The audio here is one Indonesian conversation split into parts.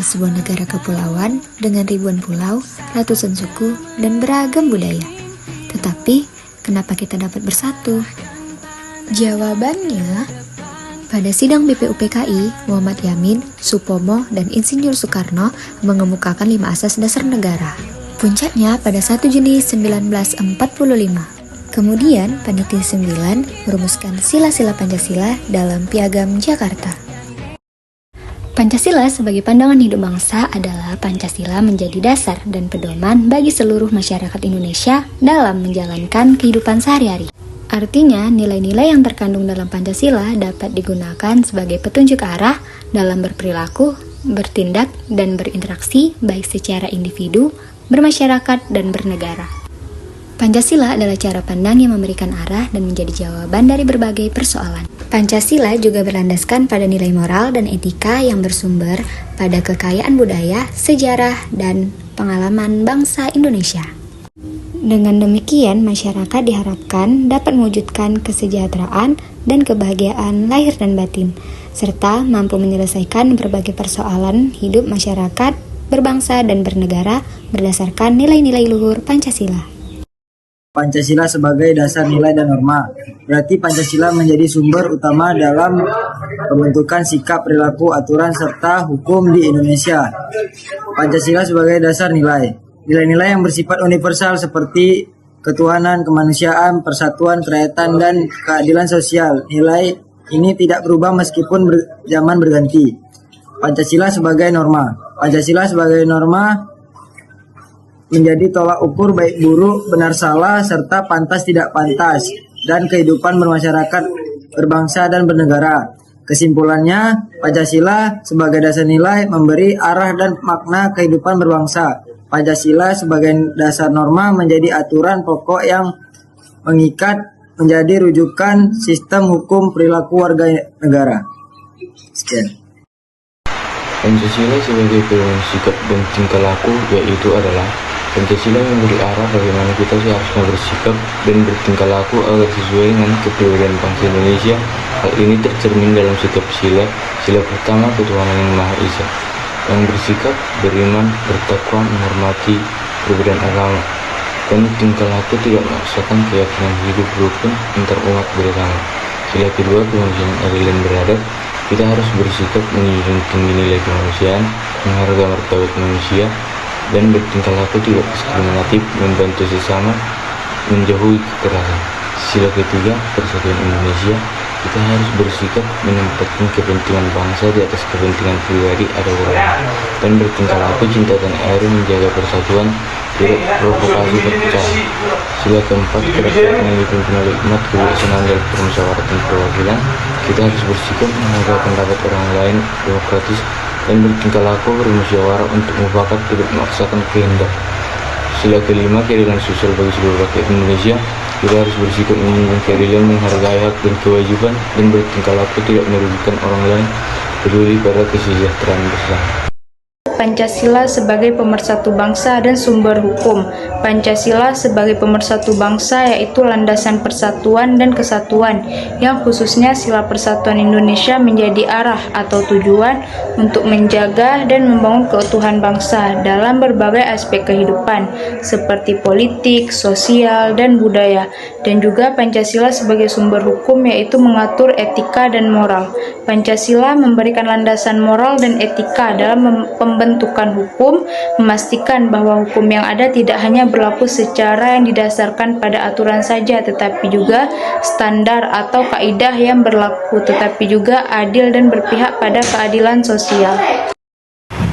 sebuah negara kepulauan dengan ribuan pulau, ratusan suku, dan beragam budaya. Tetapi, kenapa kita dapat bersatu? Jawabannya, pada sidang BPUPKI, Muhammad Yamin, Supomo, dan Insinyur Soekarno mengemukakan 5 asas dasar negara. Puncaknya pada 1 Juni 1945. Kemudian, Panitia 9 merumuskan sila-sila Pancasila dalam Piagam Jakarta. Pancasila sebagai pandangan hidup bangsa adalah Pancasila menjadi dasar dan pedoman bagi seluruh masyarakat Indonesia dalam menjalankan kehidupan sehari-hari. Artinya, nilai-nilai yang terkandung dalam Pancasila dapat digunakan sebagai petunjuk arah dalam berperilaku, bertindak, dan berinteraksi baik secara individu, bermasyarakat, dan bernegara. Pancasila adalah cara pandang yang memberikan arah dan menjadi jawaban dari berbagai persoalan. Pancasila juga berlandaskan pada nilai moral dan etika yang bersumber pada kekayaan budaya, sejarah, dan pengalaman bangsa Indonesia. Dengan demikian, masyarakat diharapkan dapat mewujudkan kesejahteraan dan kebahagiaan lahir dan batin, serta mampu menyelesaikan berbagai persoalan hidup masyarakat, berbangsa, dan bernegara berdasarkan nilai-nilai luhur Pancasila. Pancasila sebagai dasar nilai dan norma. Berarti Pancasila menjadi sumber utama dalam pembentukan sikap, perilaku, aturan, serta hukum di Indonesia. Pancasila sebagai dasar nilai. Nilai-nilai yang bersifat universal seperti ketuhanan, kemanusiaan, persatuan, kerakyatan, dan keadilan sosial. Nilai ini tidak berubah meskipun zaman berganti. Pancasila sebagai norma. Pancasila sebagai norma menjadi tolak ukur baik buruk, benar salah, serta pantas tidak pantas, dan kehidupan bermasyarakat, berbangsa, dan bernegara. Kesimpulannya, Pancasila sebagai dasar nilai memberi arah dan makna kehidupan berbangsa. Pancasila sebagai dasar norma menjadi aturan pokok yang mengikat, menjadi rujukan sistem hukum perilaku warga negara. Sekian. Pancasila sebagai pedoman sikap dan tingkah laku yaitu adalah Pancasila memberi arah bagaimana kita seharusnya bersikap dan bertingkah laku agar sesuai dengan kepribadian bangsa Indonesia. Hal ini tercermin dalam sikap sila pertama ketuhanan yang Maha Esa, yang bersikap, beriman, bertakwa, menghormati perbedaan agama, dan tingkah laku tidak memaksakan keyakinan hidup rukun antar umat beragama. Sila kedua kemanusiaan adil dan beradab. Kita harus bersikap menjunjung tinggi nilai kemanusiaan, menghargai martabat manusia, dan bertingkah laku tidak diskriminatif, membantu sesama, menjauhi kekerasan. Sila ketiga, persatuan Indonesia. Kita harus bersikap menempatkan kepentingan bangsa di atas kepentingan pribadi ada orang, dan bertingkah laku cinta tanah air, menjaga persatuan, tidak provokasi perpecahan. Sila keempat, kerakyatan yang dipimpin oleh umat, kebijaksanaan dan permusyawaratan perwakilan. Kita harus bersikap menghargai pendapat orang lain, demokratis, dan bertingkah laku bermusyawarah untuk mufakat, tidak memaksakan kehendak. Sila kelima, keadilan sosial bagi seluruh rakyat Indonesia. Kita harus bersikap menjunjung keadilan, menghargai hak dan kewajiban, dan bertingkah laku tidak merugikan orang lain, peduli pada kesejahteraan bersama. Pancasila sebagai pemersatu bangsa dan sumber hukum. Pancasila sebagai pemersatu bangsa yaitu landasan persatuan dan kesatuan, yang khususnya sila persatuan Indonesia menjadi arah atau tujuan untuk menjaga dan membangun keutuhan bangsa dalam berbagai aspek kehidupan seperti politik, sosial, dan budaya. Dan juga Pancasila sebagai sumber hukum yaitu mengatur etika dan moral. Pancasila memberikan landasan moral dan etika dalam pembentukan hukum, memastikan bahwa hukum yang ada tidak hanya berlaku secara yang didasarkan pada aturan saja, tetapi juga standar atau kaidah yang berlaku, tetapi juga adil dan berpihak pada keadilan sosial.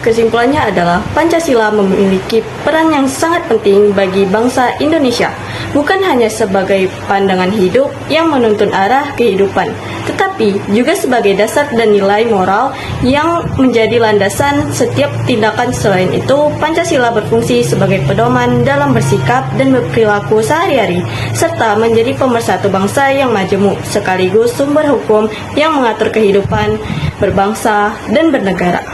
Kesimpulannya adalah Pancasila memiliki peran yang sangat penting bagi bangsa Indonesia, bukan hanya sebagai pandangan hidup yang menuntun arah kehidupan, tetapi juga sebagai dasar dan nilai moral yang menjadi landasan setiap tindakan. Selain itu, Pancasila berfungsi sebagai pedoman dalam bersikap dan berperilaku sehari-hari, serta menjadi pemersatu bangsa yang majemuk, sekaligus sumber hukum yang mengatur kehidupan berbangsa dan bernegara.